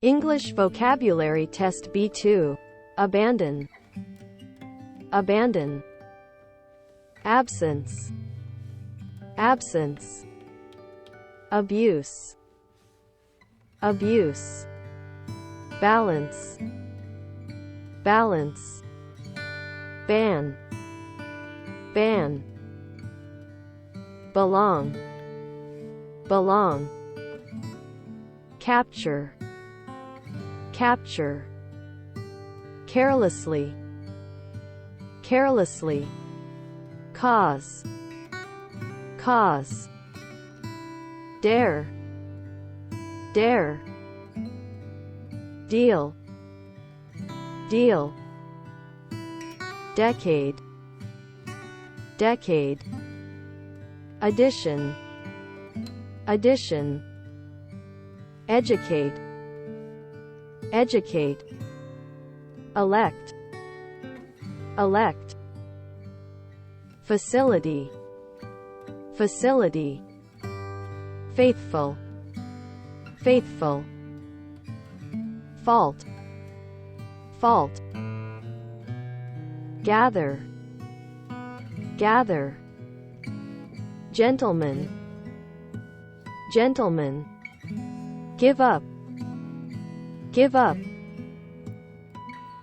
English Vocabulary Test B2. Abandon. Abandon. Absence. Absence. Abuse. Abuse. Balance. Balance. Ban. Ban. Belong. Belong. Capture. Capture. Carelessly. Carelessly. Cause. Cause. Dare. Dare. Deal. Deal. Decade. Decade. Addition. Addition. Educate. Educate. Elect. Elect. Facility. Facility. Faithful. Faithful. Fault. Fault. Gather. Gather. Gentleman. Gentleman. Give up. Give up.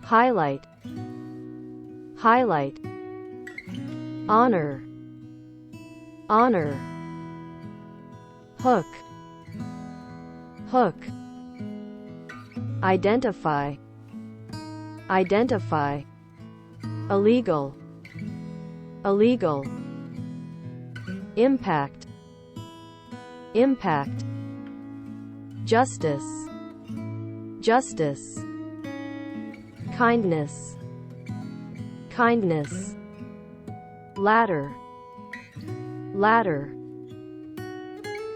Highlight. Highlight. Honor. Honor. Hook. Hook. Identify. Identify. Illegal. Illegal. Impact. Impact. Justice. Justice. Kindness. Kindness. Ladder. Ladder.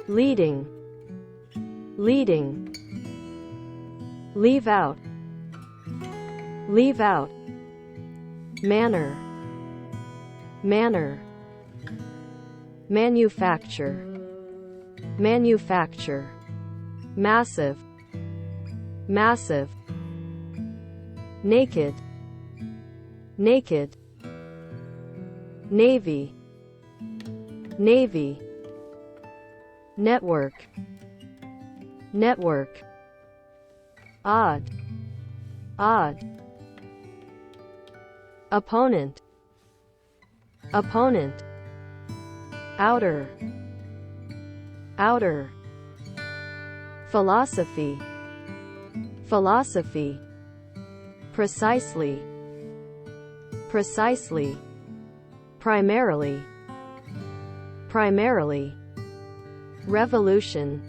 Leading. Leading. Leave out. Leave out. Manner. Manner. Manufacture. Manufacture. Massive. Massive. Naked. Naked. Navy. Navy. Network. Network. Odd. Odd. Opponent. Opponent. Outer. Outer. Philosophy. Philosophy. Precisely. Precisely. Primarily. Primarily. Revolution.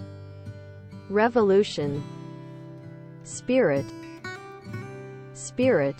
Revolution. Spirit. Spirit.